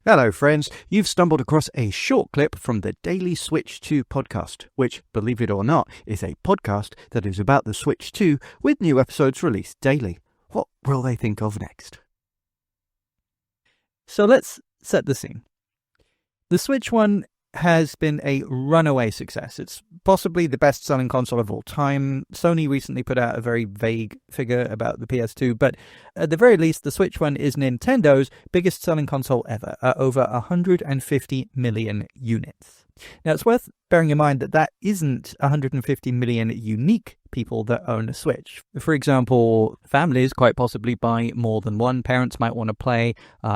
Hello friends, you've stumbled across a short clip from the Daily Switch 2 podcast, which, believe it or not, is a podcast that is about the Switch 2 with new episodes released daily. What will they think of next? So let's set the scene. The Switch 1 has been a runaway success. It's possibly the best-selling console of all time. Sony recently put out a very vague figure about the PS2, but at the very least, the Switch 1 is Nintendo's biggest-selling console ever, at over 150 million units. Now, it's worth bearing in mind that that isn't 150 million unique people that own a Switch. For example, families quite possibly buy more than one. Parents might want to play.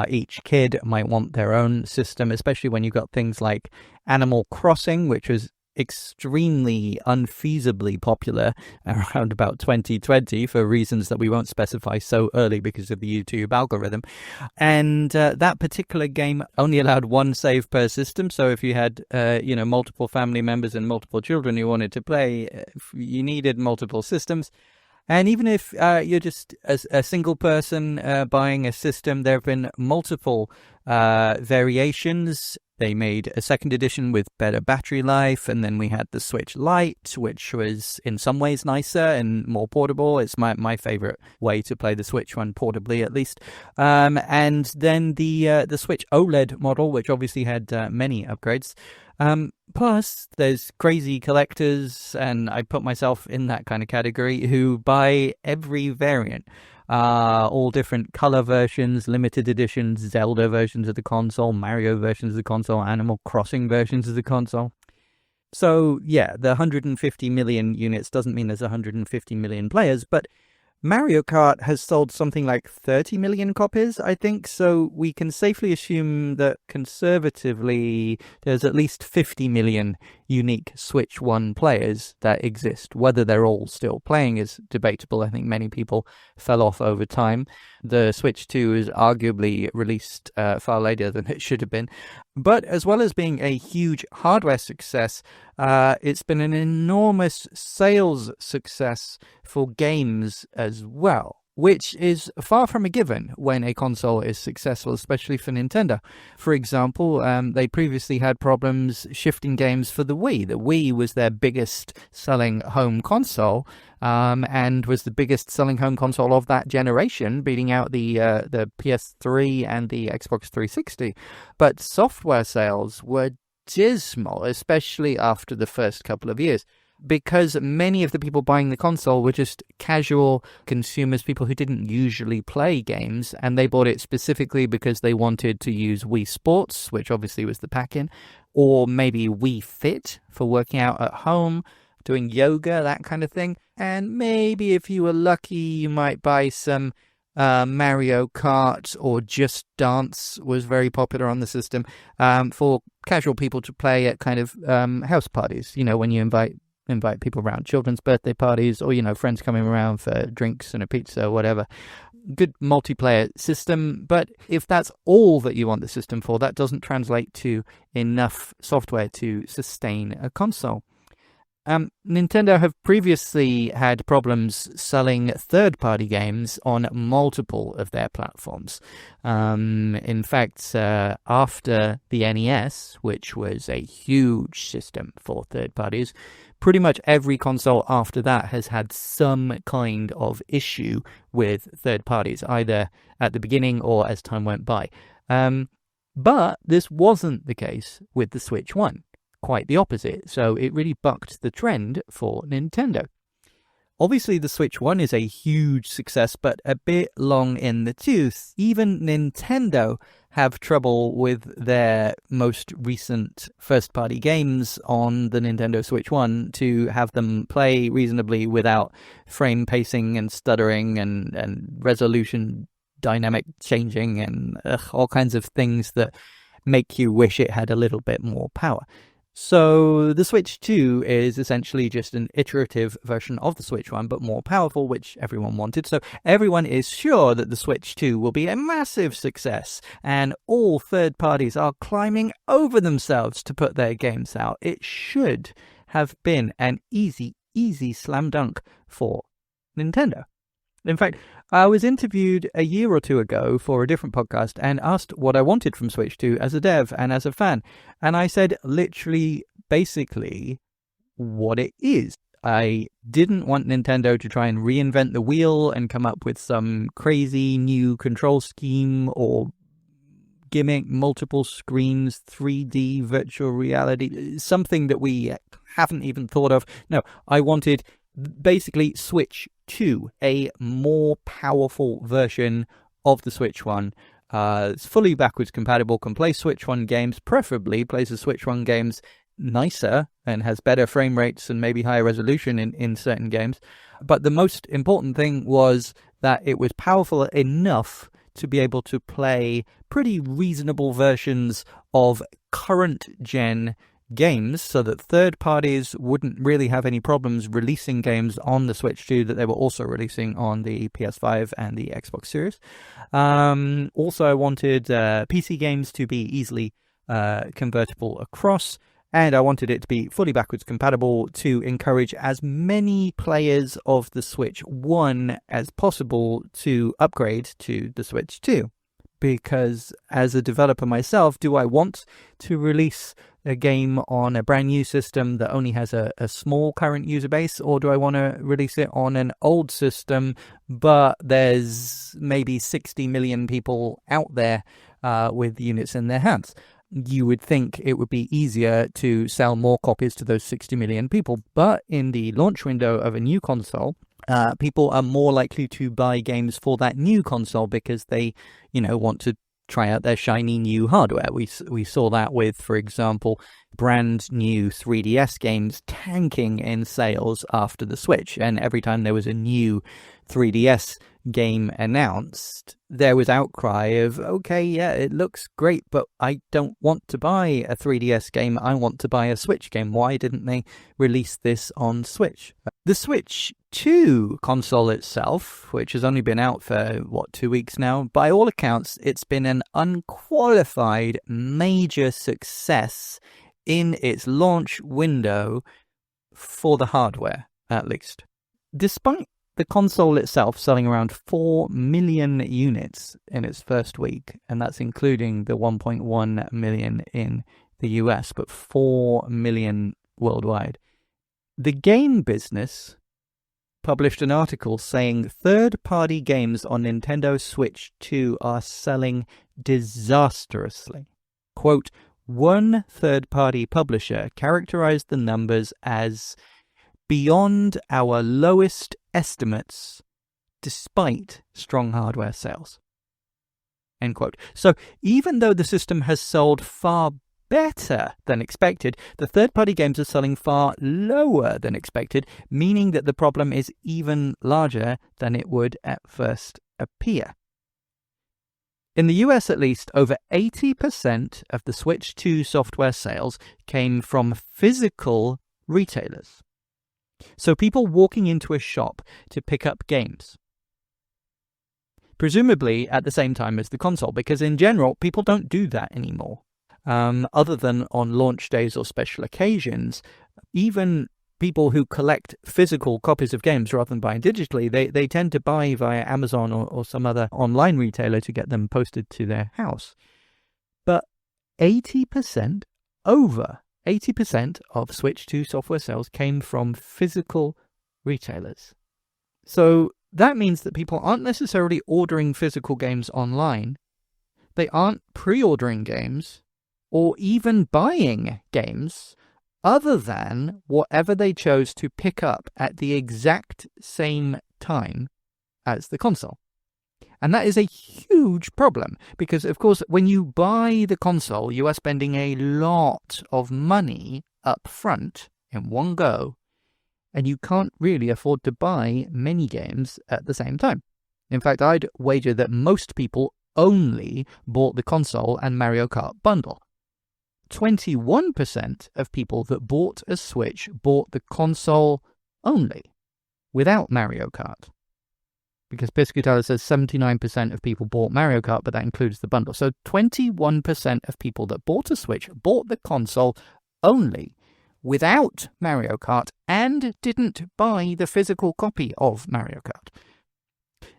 Each kid might want their own system, especially when you've got things like Animal Crossing, which was extremely unfeasibly popular around about 2020 for reasons that we won't specify so early because of the YouTube algorithm. And that particular game only allowed one save per system. So if you had, multiple family members and multiple children who wanted to play, you needed multiple systems. And even if you're just a single person buying a system, there have been multiple variations. They made a second edition with better battery life, and then we had the Switch Lite, which was in some ways nicer and more portable. It's my favorite way to play the Switch one portably, at least. And then the Switch OLED model, which obviously had many upgrades. Plus, there's crazy collectors, and I put myself in that kind of category, who buy every variant. All different color versions, limited editions, Zelda versions of the console, Mario versions of the console, Animal Crossing versions of the console. So, yeah, the 150 million units doesn't mean there's 150 million players, but Mario Kart has sold something like 30 million copies, I think, so we can safely assume that conservatively there's at least 50 million unique Switch 1 players that exist. Whether they're all still playing is debatable. I think many people fell off over time. The Switch 2 is arguably released far later than it should have been. But as well as being a huge hardware success, it's been an enormous sales success for games as well, which is far from a given when a console is successful, especially for Nintendo. For example, they previously had problems shifting games for the Wii. The Wii was their biggest selling home console, and was the biggest selling home console of that generation, beating out the PS3 and the Xbox 360. But software sales were dismal, especially after the first couple of years, because many of the people buying the console were just casual consumers, people who didn't usually play games, and they bought it specifically because they wanted to use Wii Sports, which obviously was the pack-in, or maybe Wii Fit for working out at home, doing yoga, that kind of thing. And maybe if you were lucky, you might buy some Mario Kart, or Just Dance was very popular on the system, for casual people to play at kind of house parties, when you invite people around, children's birthday parties, or, friends coming around for drinks and a pizza or whatever. Good multiplayer system, but if that's all that you want the system for, that doesn't translate to enough software to sustain a console. Nintendo have previously had problems selling third-party games on multiple of their platforms. In fact, after the NES, which was a huge system for third parties, pretty much every console after that has had some kind of issue with third parties, either at the beginning or as time went by. But this wasn't the case with the Switch 1. Quite the opposite, so it really bucked the trend for Nintendo. Obviously, the Switch 1 is a huge success, but a bit long in the tooth. Even Nintendo have trouble with their most recent first-party games on the Nintendo Switch 1 to have them play reasonably without frame pacing and stuttering and resolution dynamic changing and all kinds of things that make you wish it had a little bit more power. So the Switch 2 is essentially just an iterative version of the Switch 1, but more powerful, which everyone wanted. So everyone is sure that the Switch 2 will be a massive success, and all third parties are climbing over themselves to put their games out. It should have been an easy slam dunk for Nintendo. In fact, I was interviewed a year or two ago for a different podcast and asked what I wanted from Switch 2 as a dev and as a fan. And I said literally, basically, what it is. I didn't want Nintendo to try and reinvent the wheel and come up with some crazy new control scheme or gimmick, multiple screens, 3D virtual reality, something that we haven't even thought of. No, I wanted basically Switch 2, a more powerful version of the Switch 1. It's fully backwards compatible, can play Switch 1 games, preferably plays the Switch 1 games nicer and has better frame rates and maybe higher resolution in certain games. But the most important thing was that it was powerful enough to be able to play pretty reasonable versions of current gen games so that third parties wouldn't really have any problems releasing games on the Switch 2 that they were also releasing on the PS5 and the Xbox Series. Also, I wanted PC games to be easily convertible across, and I wanted it to be fully backwards compatible to encourage as many players of the Switch 1 as possible to upgrade to the Switch 2. Because as a developer myself, do I want to release a game on a brand new system that only has a small current user base, or do I want to release it on an old system, but there's maybe 60 million people out there with units in their hands? You would think it would be easier to sell more copies to those 60 million people, but in the launch window of a new console, people are more likely to buy games for that new console because they, want to try out their shiny new hardware. We saw that with, for example, brand new 3DS games tanking in sales after the Switch. And every time there was a new 3DS game announced, there was outcry of, okay, yeah, it looks great, but I don't want to buy a 3DS game. I want to buy a Switch game. Why didn't they release this on Switch? The Switch 2 console itself, which has only been out for, 2 weeks now, by all accounts, it's been an unqualified major success in its launch window for the hardware, at least. Despite the console itself selling around 4 million units in its first week, and that's including the 1.1 million in the US, but 4 million worldwide. The game business published an article saying third-party games on Nintendo Switch 2 are selling disastrously. Quote, one third-party publisher characterized the numbers as beyond our lowest estimates despite strong hardware sales. End quote. So even though the system has sold far better than expected, the third-party games are selling far lower than expected, meaning that the problem is even larger than it would at first appear. In the US, at least, over 80% of the Switch 2 software sales came from physical retailers. So people walking into a shop to pick up games. Presumably at the same time as the console, because in general, people don't do that anymore. Other than on launch days or special occasions, even people who collect physical copies of games rather than buying digitally, they tend to buy via Amazon or some other online retailer to get them posted to their house. But 80%, over 80% of Switch 2 software sales came from physical retailers. So that means that people aren't necessarily ordering physical games online. They aren't pre-ordering games or even buying games other than whatever they chose to pick up at the exact same time as the console. And that is a huge problem because, of course, when you buy the console, you are spending a lot of money up front in one go, and you can't really afford to buy many games at the same time. In fact, I'd wager that most people only bought the console and Mario Kart Bundle. 21% of people that bought a Switch bought the console only, without Mario Kart. Because Piscatella says 79% of people bought Mario Kart, but that includes the bundle. So 21% of people that bought a Switch bought the console only, without Mario Kart, and didn't buy the physical copy of Mario Kart.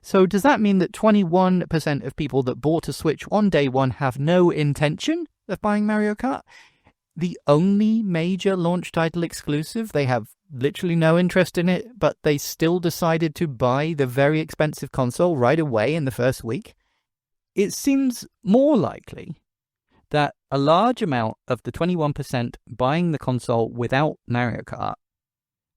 So does that mean that 21% of people that bought a Switch on day one have no intention of buying Mario Kart? The only major launch title exclusive, they have literally no interest in it, but they still decided to buy the very expensive console right away in the first week? It seems more likely that a large amount of the 21% buying the console without Mario Kart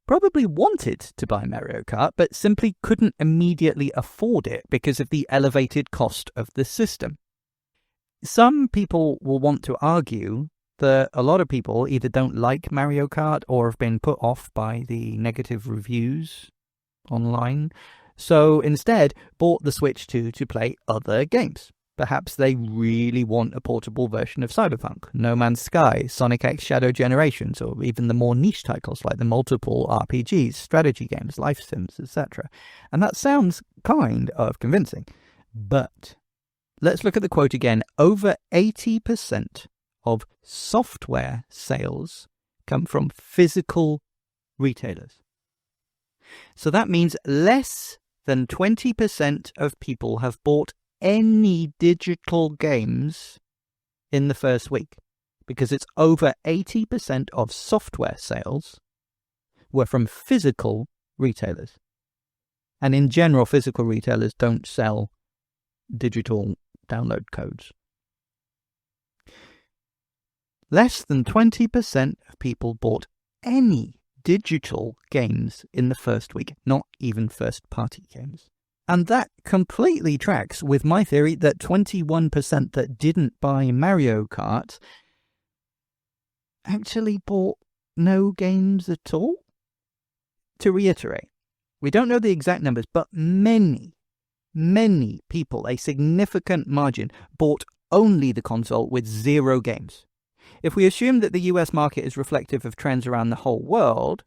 probably wanted to buy Mario Kart, but simply couldn't immediately afford it because of the elevated cost of the system. Some people will want to argue that a lot of people either don't like Mario Kart or have been put off by the negative reviews online, so instead bought the Switch 2 to play other games. Perhaps they really want a portable version of Cyberpunk, No Man's Sky, Sonic X Shadow Generations, or even the more niche titles like the multiple RPGs, strategy games, life sims, etc. And that sounds kind of convincing. But let's look at the quote again. Over 80% of software sales come from physical retailers. So that means less than 20% of people have bought any digital games in the first week, because it's over 80% of software sales were from physical retailers. And in general, physical retailers don't sell digital download codes. Less than 20% of people bought any digital games in the first week, not even first-party games. And that completely tracks with my theory that 21% that didn't buy Mario Kart actually bought no games at all. To reiterate, we don't know the exact numbers, but many people, a significant margin, bought only the console with 0 games. If we assume that the US market is reflective of trends around the whole world,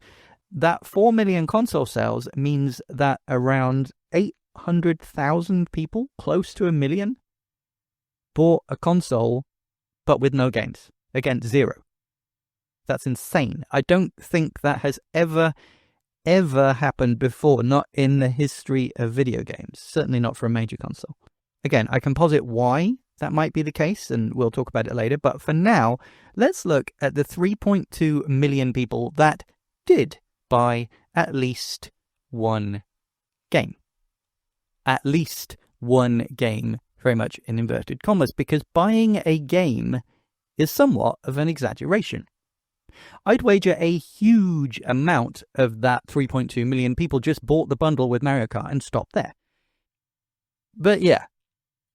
that 4 million console sales means that around 800,000 people, close to 1 million, bought a console but with no games. Again, 0. That's insane. I don't think that has ever happened before, not in the history of video games, certainly not for a major console. Again, I can posit why that might be the case, and we'll talk about it later, but for now, let's look at the 3.2 million people that did buy at least one game. At least one game, very much in inverted commas, because buying a game is somewhat of an exaggeration. I'd wager a huge amount of that 3.2 million people just bought the bundle with Mario Kart and stopped there. But yeah,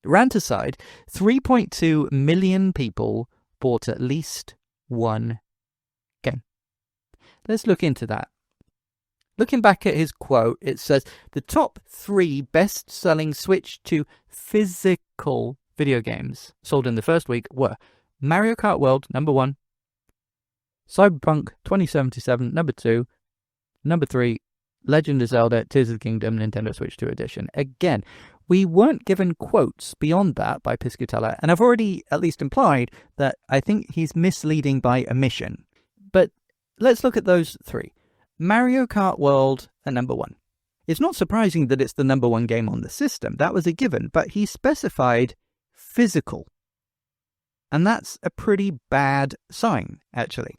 rant aside, 3.2 million people bought at least one game. Let's look into that. Looking back at his quote, it says, the top 3 best-selling Switch 2 physical video games sold in the first week were Mario Kart World, number 1, Cyberpunk 2077, number 2, number 3, Legend of Zelda, Tears of the Kingdom, Nintendo Switch 2 Edition. Again, we weren't given quotes beyond that by Piscatella, and I've already at least implied that I think he's misleading by omission. But let's look at those 3. Mario Kart World at number 1. It's not surprising that it's the number 1 game on the system. That was a given, but he specified physical. And that's a pretty bad sign, actually.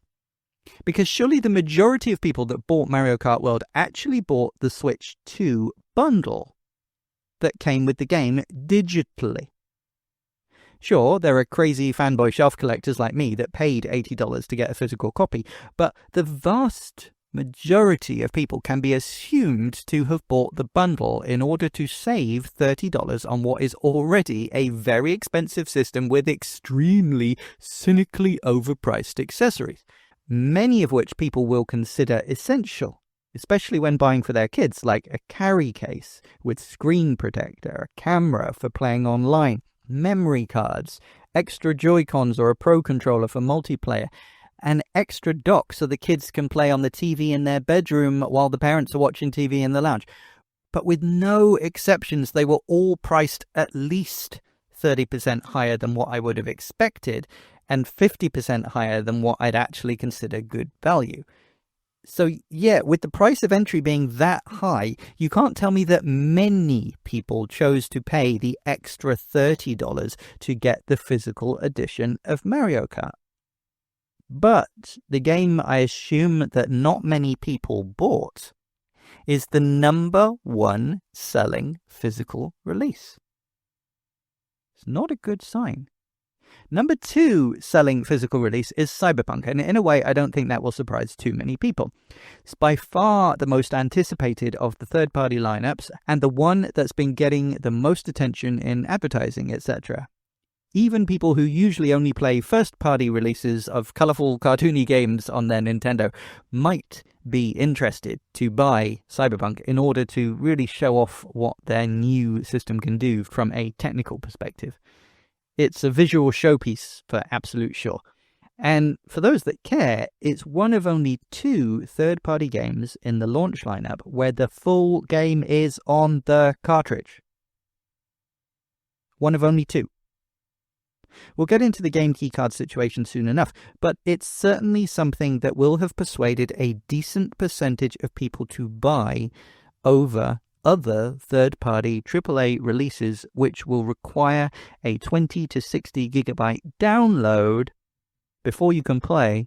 Because surely the majority of people that bought Mario Kart World actually bought the Switch 2 bundle that came with the game digitally. Sure, there are crazy fanboy shelf collectors like me that paid $80 to get a physical copy, but the vast majority of people can be assumed to have bought the bundle in order to save $30 on what is already a very expensive system with extremely cynically overpriced accessories, many of which people will consider essential, especially when buying for their kids, like a carry case with screen protector, a camera for playing online, memory cards, extra Joy-Cons or a Pro controller for multiplayer, an extra dock so the kids can play on the TV in their bedroom while the parents are watching TV in the lounge. But with no exceptions, they were all priced at least 30% higher than what I would have expected and 50% higher than what I'd actually consider good value. So, yeah, with the price of entry being that high, you can't tell me that many people chose to pay the extra $30 to get the physical edition of Mario Kart. But the game I assume that not many people bought is the number one selling physical release. It's not a good sign. Number two selling physical release is Cyberpunk, and in a way, I don't think that will surprise too many people. It's by far the most anticipated of the third-party lineups, and the one that's been getting the most attention in advertising, etc. Even people who usually only play first-party releases of colourful, cartoony games on their Nintendo might be interested to buy Cyberpunk in order to really show off what their new system can do from a technical perspective. It's a visual showpiece for absolute sure. And for those that care, it's one of only 2 third-party games in the launch lineup where the full game is on the cartridge. One of only 2. We'll get into the game keycard situation soon enough, but it's certainly something that will have persuaded a decent percentage of people to buy over other third-party AAA releases, which will require a 20 to 60 gigabyte download before you can play,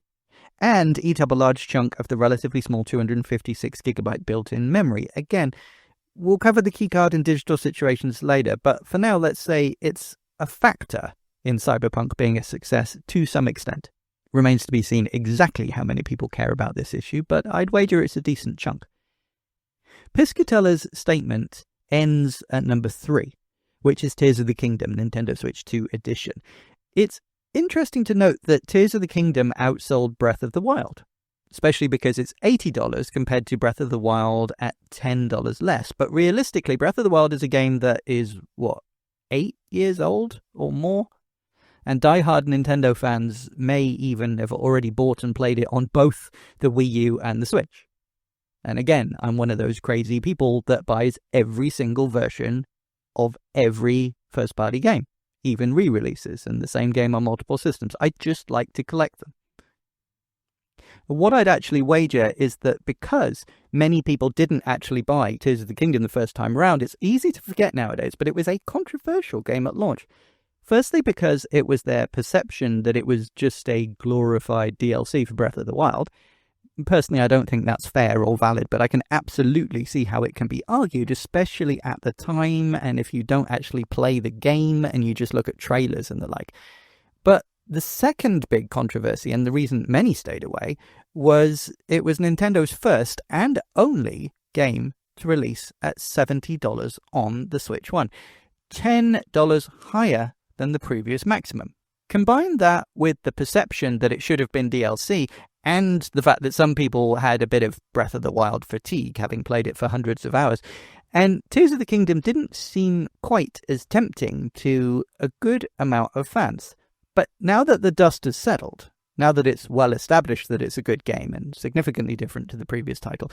and eat up a large chunk of the relatively small 256 gigabyte built-in memory. Again, we'll cover the keycard and digital situations later, but for now, let's say it's a factor in Cyberpunk being a success to some extent. Remains to be seen exactly how many people care about this issue, but I'd wager it's a decent chunk. Piscatella's statement ends at number 3, which is Tears of the Kingdom, Nintendo Switch 2 edition. It's interesting to note that Tears of the Kingdom outsold Breath of the Wild, especially because it's $80 compared to Breath of the Wild at $10 less. But realistically, Breath of the Wild is a game that is, 8 years old or more? And die-hard Nintendo fans may even have already bought and played it on both the Wii U and the Switch. And again, I'm one of those crazy people that buys every single version of every first-party game, even re-releases, and the same game on multiple systems. I just like to collect them. What I'd actually wager is that because many people didn't actually buy Tears of the Kingdom the first time around, it's easy to forget nowadays, but it was a controversial game at launch. Firstly, because it was their perception that it was just a glorified DLC for Breath of the Wild. Personally, I don't think that's fair or valid, but I can absolutely see how it can be argued, especially at the time, and if you don't actually play the game and you just look at trailers and the like. But the second big controversy, and the reason many stayed away, was it was Nintendo's first and only game to release at $70 on the Switch 1. $10 higher than the previous maximum. Combine that with the perception that it should have been DLC, and the fact that some people had a bit of Breath of the Wild fatigue, having played it for hundreds of hours, and Tears of the Kingdom didn't seem quite as tempting to a good amount of fans. But now that the dust has settled, now that it's well established that it's a good game and significantly different to the previous title,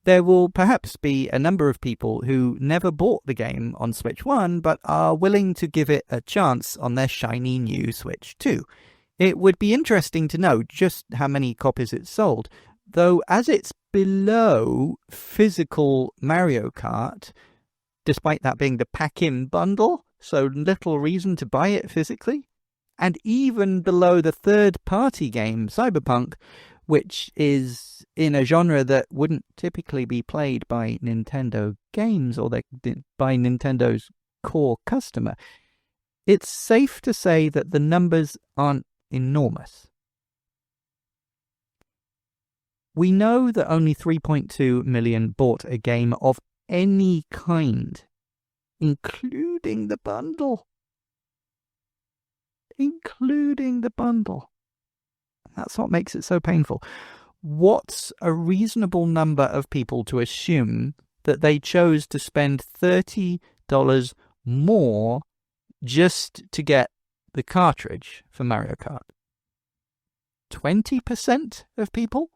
there will perhaps be a number of people who never bought the game on Switch 1 but are willing to give it a chance on their shiny new Switch 2. It would be interesting to know just how many copies it sold, though as it's below physical Mario Kart, despite that being the pack-in bundle, so little reason to buy it physically, and even below the third-party game Cyberpunk, which is in a genre that wouldn't typically be played by Nintendo games or by Nintendo's core customer. It's safe to say that the numbers aren't enormous. We know that only 3.2 million bought a game of any kind, including the bundle. That's what makes it so painful. What's a reasonable number of people to assume that they chose to spend $30 more just to get the cartridge for Mario Kart? 20% of people?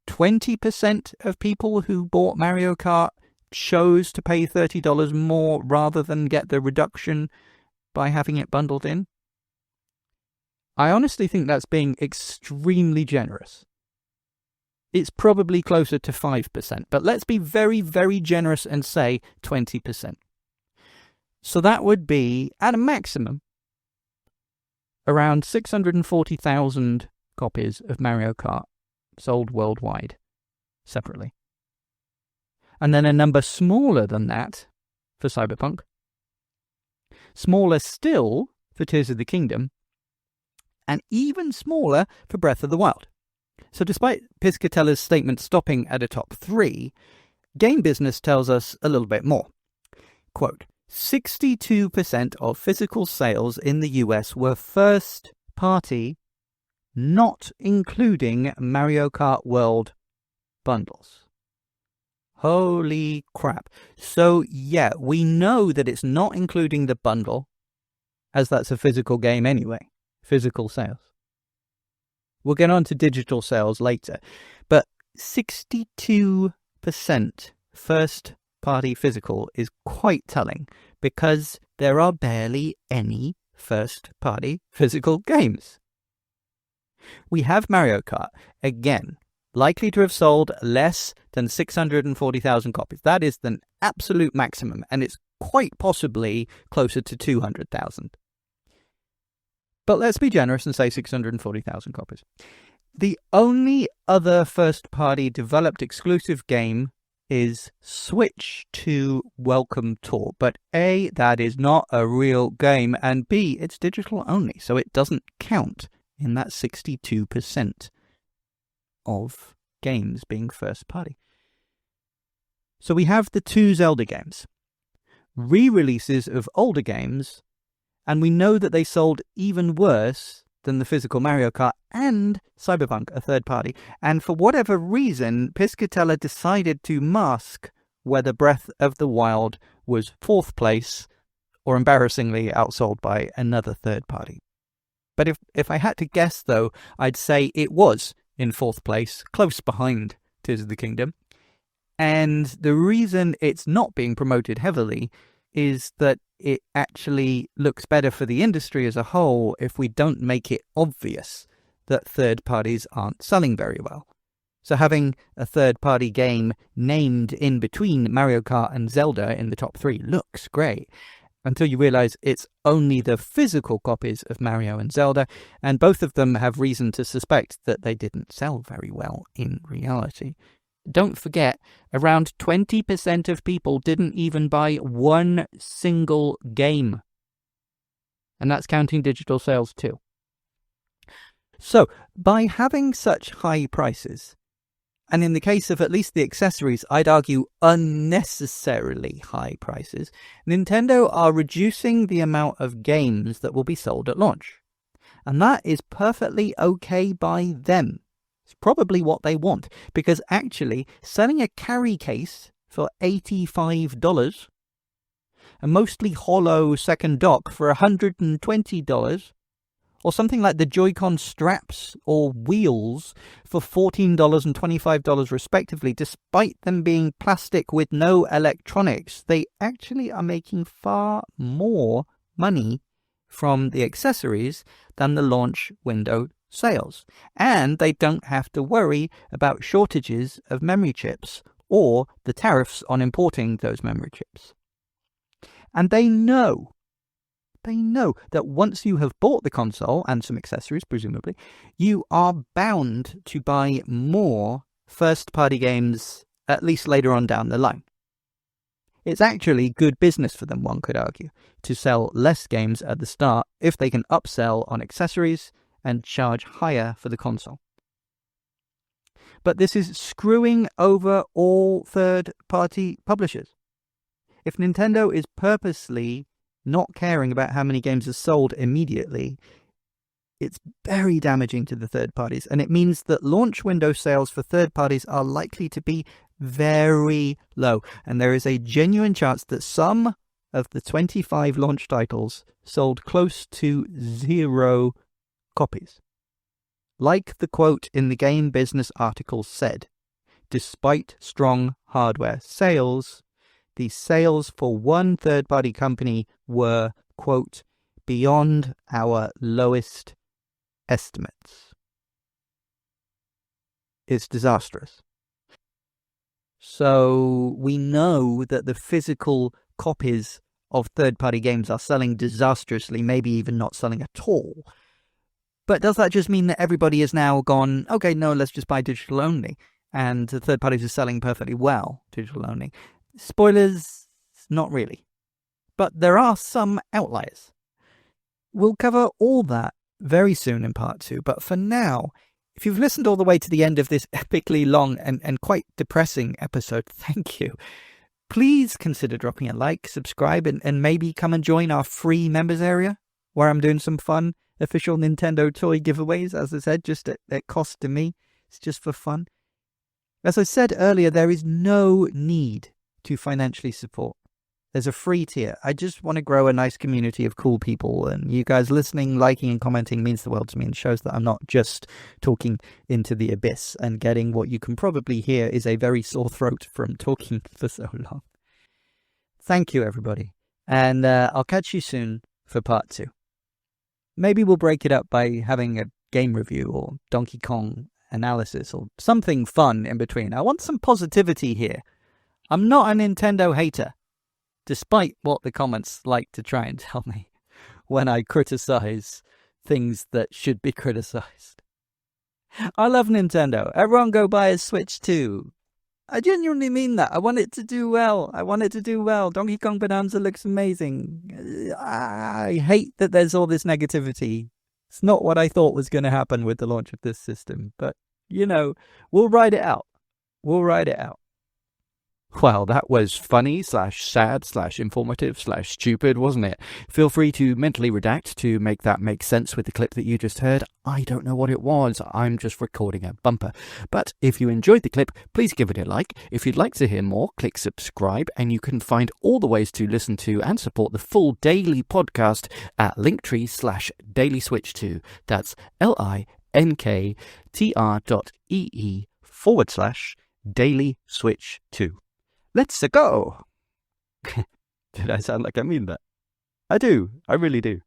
20% of people who bought Mario Kart chose to pay $30 more rather than get the reduction by having it bundled in? I honestly think that's being extremely generous. it's probably closer to 5%. But let's be very, very generous and say 20%. So that would be, at a maximum, around 640,000 copies of Mario Kart sold worldwide separately. And then a number smaller than that for Cyberpunk. Smaller still for Tears of the Kingdom. And even smaller for Breath of the Wild. So despite Piscatella's statement stopping at a top 3, Game Business tells us a little bit more. Quote, 62% of physical sales in the US were first party, not including Mario Kart World bundles. Holy crap. So yeah, we know that it's not including the bundle, as that's a physical game anyway, physical sales. We'll get on to digital sales later, but 62% first party physical is quite telling because there are barely any first party physical games. We have Mario Kart, again, likely to have sold less than 640,000 copies. That is the absolute maximum, and it's quite possibly closer to 200,000. But let's be generous and say 640,000 copies. The only other first-party developed exclusive game is Switch 2 Welcome Tour. But A, that is not a real game, and B, it's digital only, so it doesn't count in that 62% of games being first-party. So we have the 2 Zelda games, re-releases of older games, and we know that they sold even worse than the physical Mario Kart and Cyberpunk, a third party. And for whatever reason, Piscatella decided to mask whether Breath of the Wild was 4th place or embarrassingly outsold by another third party. But if I had to guess, though, I'd say it was in 4th place, close behind Tears of the Kingdom. And the reason it's not being promoted heavily is that it actually looks better for the industry as a whole if we don't make it obvious that third parties aren't selling very well. So having a third party game named in between Mario Kart and Zelda in the top 3 looks great, until you realize it's only the physical copies of Mario and Zelda, and both of them have reason to suspect that they didn't sell very well in reality. Don't forget, around 20% of people didn't even buy one single game. And that's counting digital sales too. So, by having such high prices, and in the case of at least the accessories, I'd argue unnecessarily high prices, Nintendo are reducing the amount of games that will be sold at launch. And that is perfectly okay by them. It's probably what they want, because actually selling a carry case for $85, a mostly hollow second dock for $120, or something like the Joy-Con straps or wheels for $14 and $25 respectively, despite them being plastic with no electronics, they actually are making far more money from the accessories than the launch window sales. And they don't have to worry about shortages of memory chips or the tariffs on importing those memory chips. And they know that once you have bought the console and some accessories, presumably, you are bound to buy more first-party games, at least later on down the line. It's actually good business for them, one could argue, to sell less games at the start if they can upsell on accessories and charge higher for the console. But this is screwing over all third-party publishers. If Nintendo is purposely not caring about how many games are sold immediately, it's very damaging to the third parties, and it means that launch window sales for third parties are likely to be very low, and there is a genuine chance that some of the 25 launch titles sold close to 0 copies. Like the quote in the Game Business article said, despite strong hardware sales, the sales for one third-party company were, quote, beyond our lowest estimates. it's disastrous. So we know that the physical copies of third-party games are selling disastrously, maybe even not selling at all. But does that just mean that everybody has now gone, okay, no, let's just buy digital only, and the third parties are selling perfectly well, digital only? Spoilers, not really. But there are some outliers. We'll cover all that very soon in part 2, but for now, if you've listened all the way to the end of this epically long and quite depressing episode, thank you. Please consider dropping a like, subscribe, and maybe come and join our free members area, where I'm doing some fun official Nintendo toy giveaways, as I said, just at cost to me. It's just for fun. As I said earlier, there is no need to financially support. There's a free tier. I just want to grow a nice community of cool people, and you guys listening, liking, and commenting means the world to me and shows that I'm not just talking into the abyss, and getting what you can probably hear is a very sore throat from talking for so long. Thank you, everybody, and I'll catch you soon for part 2. Maybe we'll break it up by having a game review or Donkey Kong analysis or something fun in between. I want some positivity here. I'm not a Nintendo hater, despite what the comments like to try and tell me when I criticize things that should be criticized. I love Nintendo. Everyone go buy a Switch 2. I genuinely mean that. I want it to do well. Donkey Kong Bonanza looks amazing. I hate that there's all this negativity. It's not what I thought was going to happen with the launch of this system. But, we'll ride it out. Well, that was funny / sad / informative / stupid, wasn't it? Feel free to mentally redact to make that make sense with the clip that you just heard. I don't know what it was. I'm just recording a bumper. But if you enjoyed the clip, please give it a like. If you'd like to hear more, click subscribe, and you can find all the ways to listen to and support the full daily podcast at linktree/dailyswitch2. That's linktr.ee/dailyswitch2. Let's go! Did I sound like I mean that? I do. I really do.